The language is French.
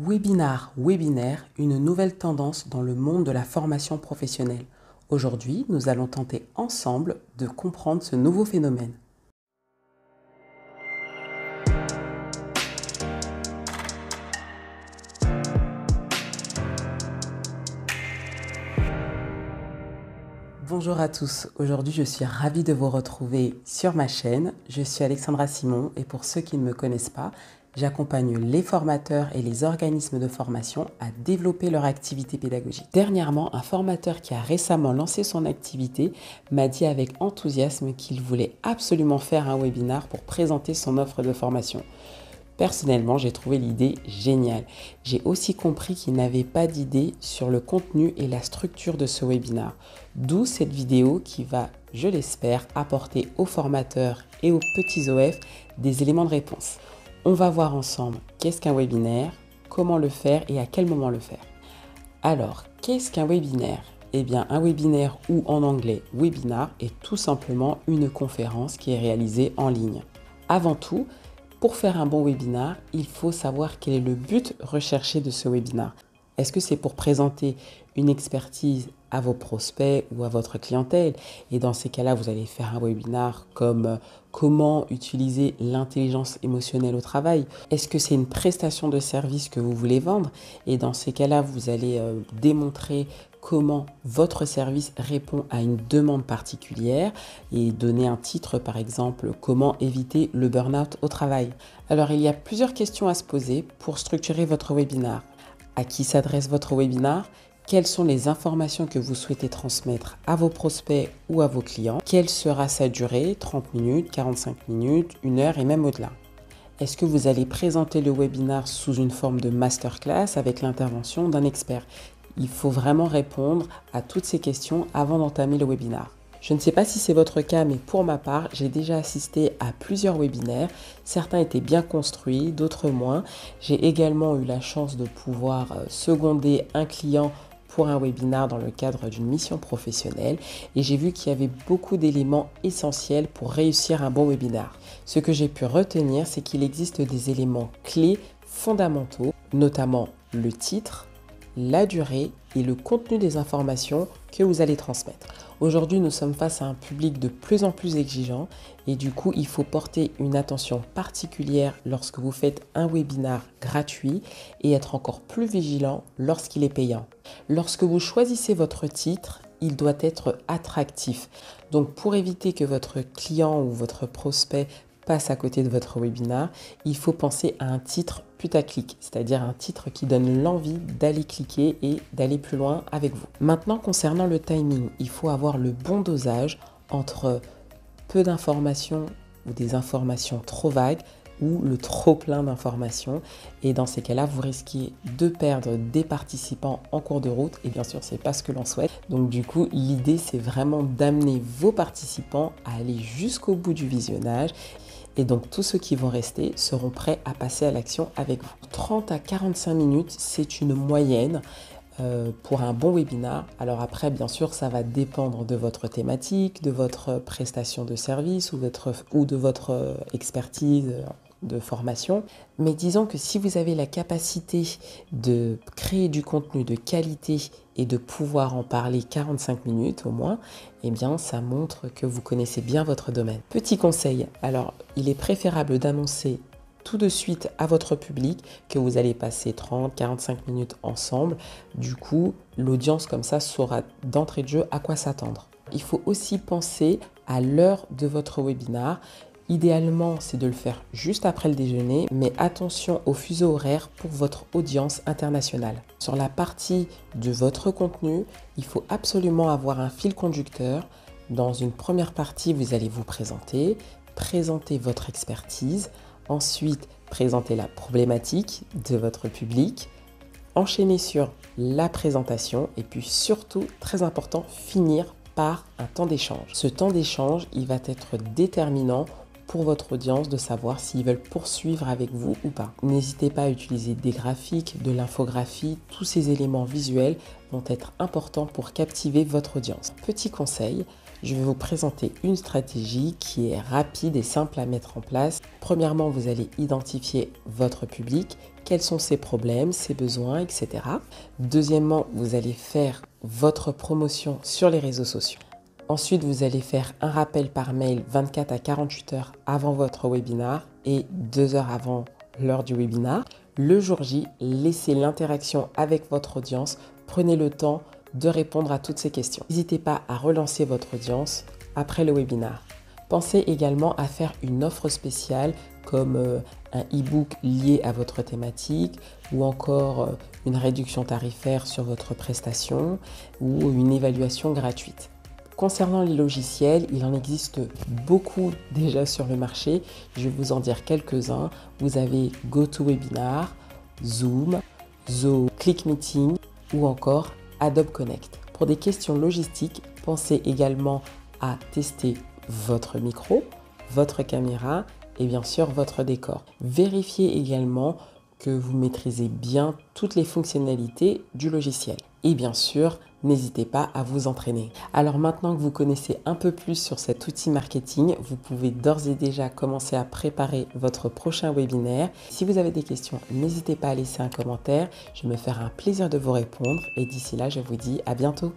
Webinar, webinaire, une nouvelle tendance dans le monde de la formation professionnelle. Aujourd'hui, nous allons tenter ensemble de comprendre ce nouveau phénomène. Bonjour à tous, aujourd'hui je suis ravie de vous retrouver sur ma chaîne. Je suis Alexandra Simon et pour ceux qui ne me connaissent pas, j'accompagne les formateurs et les organismes de formation à développer leur activité pédagogique. Dernièrement, un formateur qui a récemment lancé son activité m'a dit avec enthousiasme qu'il voulait absolument faire un webinaire pour présenter son offre de formation. Personnellement, j'ai trouvé l'idée géniale. J'ai aussi compris qu'il n'avait pas d'idée sur le contenu et la structure de ce webinaire. D'où cette vidéo qui va, je l'espère, apporter aux formateurs et aux petits OF des éléments de réponse. On va voir ensemble qu'est-ce qu'un webinaire, comment le faire et à quel moment le faire. Alors, qu'est-ce qu'un webinaire ? Eh bien, un webinaire ou en anglais webinar est tout simplement une conférence qui est réalisée en ligne. Avant tout, pour faire un bon webinaire, il faut savoir quel est le but recherché de ce webinaire. Est-ce que c'est pour présenter une expertise à vos prospects ou à votre clientèle? Et dans ces cas-là, vous allez faire un webinaire comme comment utiliser l'intelligence émotionnelle au travail. Est-ce que c'est une prestation de service que vous voulez vendre? Et dans ces cas-là, vous allez démontrer comment votre service répond à une demande particulière et donner un titre, par exemple, comment éviter le burn-out au travail. Alors, il y a plusieurs questions à se poser pour structurer votre webinaire. À qui s'adresse votre webinaire? Quelles sont les informations que vous souhaitez transmettre à vos prospects ou à vos clients? Quelle sera sa durée? 30 minutes, 45 minutes, 1 heure et même au-delà. Est-ce que vous allez présenter le webinaire sous une forme de masterclass avec l'intervention d'un expert? Il faut vraiment répondre à toutes ces questions avant d'entamer le webinaire. Je ne sais pas si c'est votre cas, mais pour ma part, j'ai déjà assisté à plusieurs webinaires. Certains étaient bien construits, d'autres moins. J'ai également eu la chance de pouvoir seconder un client pour un webinaire dans le cadre d'une mission professionnelle et j'ai vu qu'il y avait beaucoup d'éléments essentiels pour réussir un bon webinaire. Ce que j'ai pu retenir, c'est qu'il existe des éléments clés fondamentaux, notamment le titre, la durée et le contenu des informations que vous allez transmettre. Aujourd'hui, nous sommes face à un public de plus en plus exigeant et du coup, il faut porter une attention particulière lorsque vous faites un webinaire gratuit et être encore plus vigilant lorsqu'il est payant. Lorsque vous choisissez votre titre, il doit être attractif. Donc, pour éviter que votre client ou votre prospect passe à côté de votre webinaire, il faut penser à un titre putaclic, c'est-à-dire un titre qui donne l'envie d'aller cliquer et d'aller plus loin avec vous. Maintenant, concernant le timing, il faut avoir le bon dosage entre peu d'informations ou des informations trop vagues ou le trop plein d'informations. Et dans ces cas-là, vous risquez de perdre des participants en cours de route. Et bien sûr, c'est pas ce que l'on souhaite. Donc du coup, l'idée, c'est vraiment d'amener vos participants à aller jusqu'au bout du visionnage. Et donc, tous ceux qui vont rester seront prêts à passer à l'action avec vous. 30 à 45 minutes, c'est une moyenne pour un bon webinaire. Alors après, bien sûr, ça va dépendre de votre thématique, de votre prestation de service ou de votre expertise de formation. Mais disons que si vous avez la capacité de créer du contenu de qualité et de pouvoir en parler 45 minutes au moins, eh bien ça montre que vous connaissez bien votre domaine. Petit conseil, alors il est préférable d'annoncer tout de suite à votre public que vous allez passer 30-45 minutes ensemble. Du coup, l'audience comme ça saura d'entrée de jeu à quoi s'attendre. Il faut aussi penser à l'heure de votre webinaire. Idéalement, c'est de le faire juste après le déjeuner, mais attention au fuseau horaire pour votre audience internationale. Sur la partie de votre contenu, il faut absolument avoir un fil conducteur. Dans une première partie, vous allez vous présenter votre expertise, ensuite présenter la problématique de votre public, enchaîner sur la présentation et puis surtout, très important, finir par un temps d'échange. Ce temps d'échange, il va être déterminant pour votre audience de savoir s'ils veulent poursuivre avec vous ou pas. N'hésitez pas à utiliser des graphiques, de l'infographie, tous ces éléments visuels vont être importants pour captiver votre audience. Petit conseil, je vais vous présenter une stratégie qui est rapide et simple à mettre en place. Premièrement, vous allez identifier votre public, quels sont ses problèmes, ses besoins, etc. Deuxièmement, vous allez faire votre promotion sur les réseaux sociaux. Ensuite, vous allez faire un rappel par mail 24 à 48 heures avant votre webinar et 2 heures avant l'heure du webinar. Le jour J, laissez l'interaction avec votre audience. Prenez le temps de répondre à toutes ces questions. N'hésitez pas à relancer votre audience après le webinar. Pensez également à faire une offre spéciale comme un e-book lié à votre thématique ou encore une réduction tarifaire sur votre prestation ou une évaluation gratuite. Concernant les logiciels, il en existe beaucoup déjà sur le marché. Je vais vous en dire quelques-uns. Vous avez GoToWebinar, Zoom, Zoho, ClickMeeting ou encore Adobe Connect. Pour des questions logistiques, pensez également à tester votre micro, votre caméra et bien sûr votre décor. Vérifiez également que vous maîtrisez bien toutes les fonctionnalités du logiciel. Et bien sûr, n'hésitez pas à vous entraîner. Alors maintenant que vous connaissez un peu plus sur cet outil marketing, vous pouvez d'ores et déjà commencer à préparer votre prochain webinaire. Si vous avez des questions, n'hésitez pas à laisser un commentaire. Je vais me faire un plaisir de vous répondre. Et d'ici là, je vous dis à bientôt.